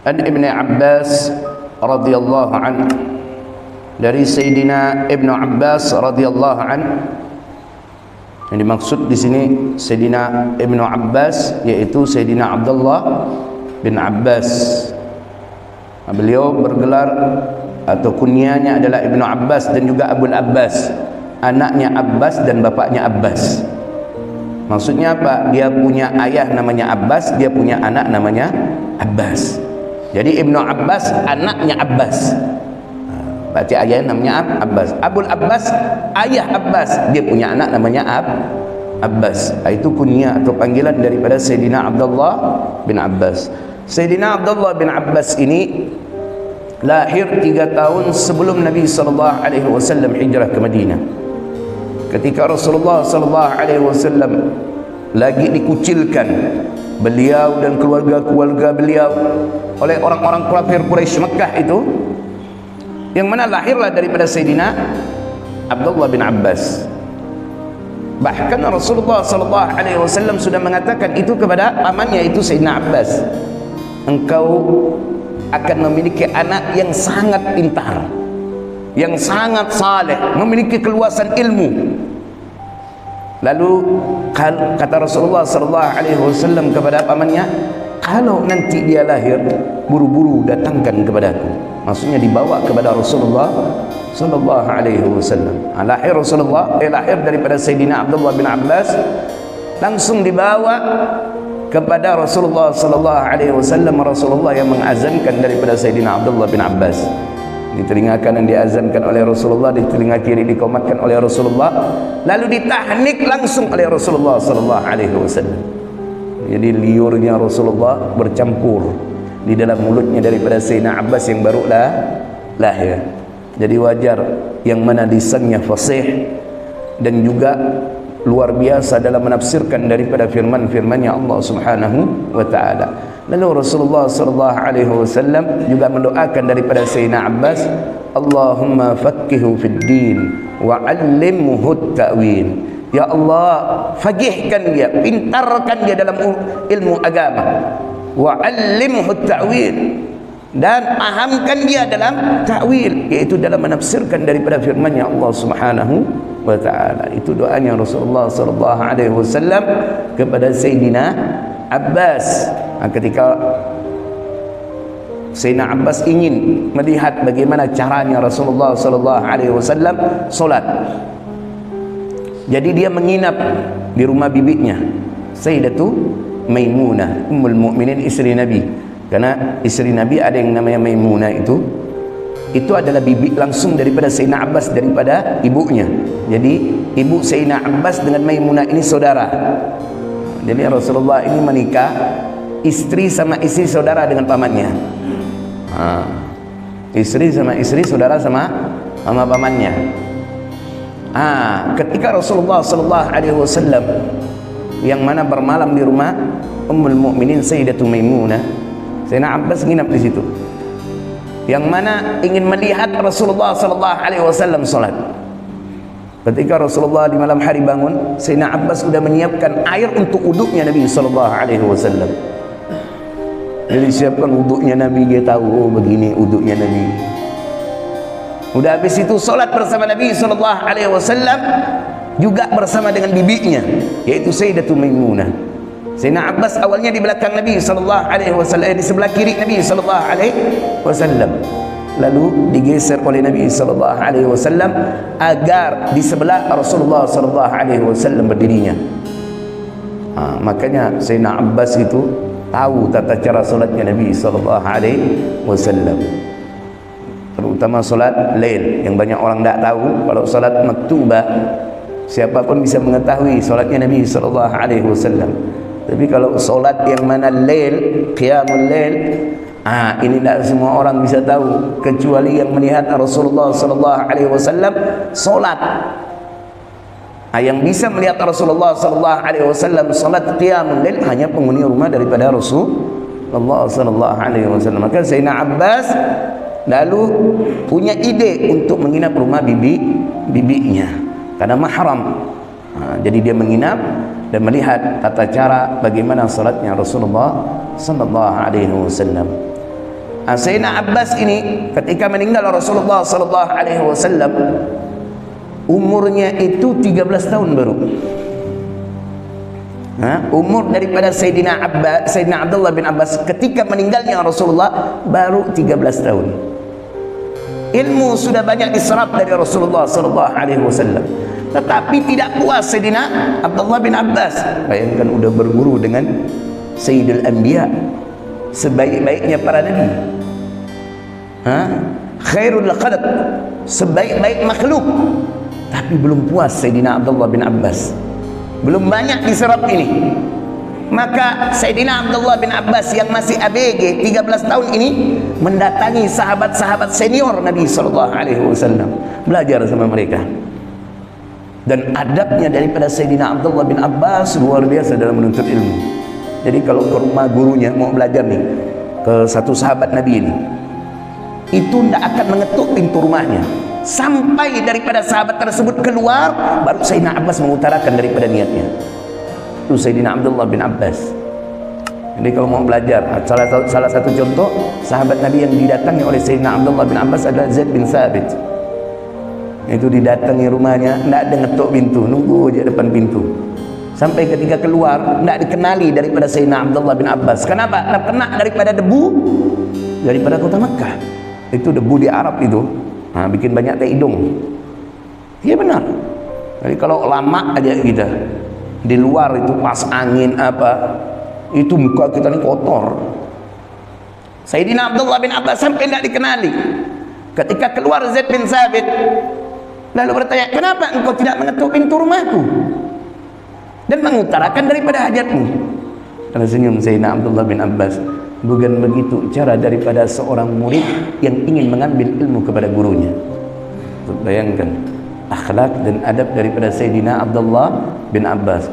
an Ibn Abbas radhiyallahu anhu, dari Sayyidina Ibnu Abbas radhiyallahu anhu. Yang dimaksud di sini Sayyidina Ibnu Abbas yaitu Sayyidina Abdullah bin Abbas. Beliau bergelar atau kunyanya adalah Ibnu Abbas dan juga Abul Abbas, anaknya Abbas dan bapaknya Abbas. Maksudnya apa? Dia punya ayah namanya Abbas, dia punya anak namanya Abbas. Jadi Ibnu Abbas anaknya Abbas, berarti ayah namanya Abbas. Abul Abbas ayah Abbas, dia punya anak namanya Abbas. Itu kunyah atau panggilan daripada Sayyidina Abdullah bin Abbas. Sayyidina Abdullah bin Abbas ini lahir 3 tahun sebelum Nabi SAW hijrah ke Madinah. Ketika Rasulullah SAW lagi dikucilkan, beliau dan keluarga-keluarga beliau oleh orang-orang kafir Quraisy Mekah itu, yang mana lahirlah daripada Sayyidina Abdullah bin Abbas. Bahkan Rasulullah SAW sudah mengatakan itu kepada pamannya, itu Sayyidina Abbas, engkau akan memiliki anak yang sangat pintar, yang sangat saleh, memiliki keluasan ilmu. Lalu kata Rasulullah SAW kepada pamannya, kalau nanti dia lahir, buru-buru datangkan kepadaku. Maksudnya dibawa kepada Rasulullah SAW. Lahir Rasulullah, lahir daripada Sayyidina Abdullah bin Abbas, langsung dibawa kepada Rasulullah SAW. Rasulullah yang mengazankan daripada Sayyidina Abdullah bin Abbas. Di telinga kanan diazankan oleh Rasulullah, di telinga kiri dikomatkan oleh Rasulullah, lalu ditahnik langsung oleh Rasulullah SAW. Jadi liurnya Rasulullah bercampur di dalam mulutnya daripada Sayyidina Abbas yang baru lahir. Jadi wajar yang mana lisannya fasih dan juga luar biasa dalam menafsirkan daripada firman-firmannya Allah Subhanahu wa taala. Lalu Rasulullah SAW juga mendoakan daripada Sayyidina Abbas, Allahumma fakkihu fid din wa 'allimhu at-ta'wil. Ya Allah, faqihkan dia, pintarkan dia dalam ilmu agama, wa 'allimhu at-ta'wil, dan pahamkan dia dalam ta'wil, yaitu dalam menafsirkan daripada firman-Nya Allah Subhanahu wa taala. Itu doanya Rasulullah SAW kepada Sayyidina Abbas. Ketika Sayyidina Abbas ingin melihat bagaimana caranya Rasulullah SAW solat, jadi dia menginap di rumah bibinya Sayyidatu Maimunah Ummul Mukminin, istri Nabi. Karena istri Nabi ada yang namanya Maimunah, itu adalah bibi langsung daripada Sayyidina Abbas, daripada ibunya. Jadi ibu Sayyidina Abbas dengan Maimunah ini saudara. Jadi Rasulullah ini menikah istri sama istri saudara dengan pamannya. Istri sama istri saudara sama pamannya. Ketika Rasulullah SAW yang mana bermalam di rumah Ummul Mukminin Sayyidatu Maimunah, Sayyidina Abbas nginap di situ, yang mana ingin melihat Rasulullah SAW salat. Ketika Rasulullah di malam hari bangun, Sayyidina Abbas sudah menyiapkan air untuk wuduknya Nabi SAW. Jadi siapkan wuduknya Nabi, dia tahu begini wuduknya Nabi. Udah habis itu salat bersama Nabi SAW, juga bersama dengan bibinya yaitu Sayyidatu Maimunah. Sayyidina Abbas awalnya di belakang Nabi SAW, di sebelah kiri Nabi SAW, lalu digeser oleh Nabi SAW agar di sebelah Rasulullah SAW berdirinya. Makanya Sayyidina Abbas itu tahu tata cara solatnya Nabi SAW, terutama solat lail yang banyak orang tak tahu. Kalau solat maktubah siapapun bisa mengetahui solatnya Nabi SAW. Tapi kalau solat yang mana lail, qiyamul lail, ini tidak semua orang bisa tahu kecuali yang melihat Rasulullah SAW solat. Yang bisa melihat Rasulullah SAW solat qiyamul lail hanya penghuni rumah daripada Rasulullah SAW. Maka Sayyidina Abbas lalu punya ide untuk menginap rumah bibinya karena mahram. Jadi dia menginap dan melihat tata cara bagaimana salatnya Rasulullah SAW. Sayyidina Abbas ini ketika meninggal Rasulullah sallallahu alaihi wasallam, umurnya itu 13 tahun baru. Umur daripada Sayyidina Abdullah bin Abbas ketika meninggalnya Rasulullah baru 13 tahun. Ilmu sudah banyak diserap dari Rasulullah sallallahu alaihi wasallam. Tetapi tidak puas Sayyidina Abdullah bin Abbas. Bayangkan udah berguru dengan Sayyidul Anbiya, sebaik-baiknya para nabi, khairul khalq, sebaik-baik makhluk. Tapi belum puas Sayyidina Abdullah bin Abbas, belum banyak diserap ini. Maka Sayyidina Abdullah bin Abbas yang masih ABG 13 tahun ini mendatangi sahabat-sahabat senior Nabi SAW, belajar sama mereka. Dan adabnya daripada Sayyidina Abdullah bin Abbas luar biasa dalam menuntut ilmu. Jadi kalau ke rumah gurunya mau belajar nih, ke satu sahabat Nabi ini, itu tidak akan mengetuk pintu rumahnya sampai daripada sahabat tersebut keluar, baru Sayyidina Abbas mengutarakan daripada niatnya. Itu Sayyidina Abdullah bin Abbas. Jadi kalau mau belajar, salah satu contoh sahabat Nabi yang didatangi oleh Sayyidina Abdullah bin Abbas adalah Zaid bin Thabit. Itu didatangi rumahnya, tidak ada ngetuk pintu, nunggu aja depan pintu. Sampai ketika keluar, tidak dikenali daripada Sayyidina Abdullah bin Abbas. Kenapa? Terkena daripada debu daripada kota Makkah. Itu debu di Arab itu, bikin banyak teh hidung. Iya benar. Jadi kalau lama aja kita di luar itu pas angin apa, itu muka kita ini kotor. Sayyidina Abdullah bin Abbas sampai tidak dikenali. Ketika keluar Zaid bin Thabit, lalu bertanya, kenapa engkau tidak mengetuk pintu rumahku dan mengutarakan daripada hajatmu? Tersenyum Sayyidina Abdullah bin Abbas, bukan begitu cara daripada seorang murid yang ingin mengambil ilmu kepada gurunya. Bayangkan akhlak dan adab daripada Sayyidina Abdullah bin Abbas.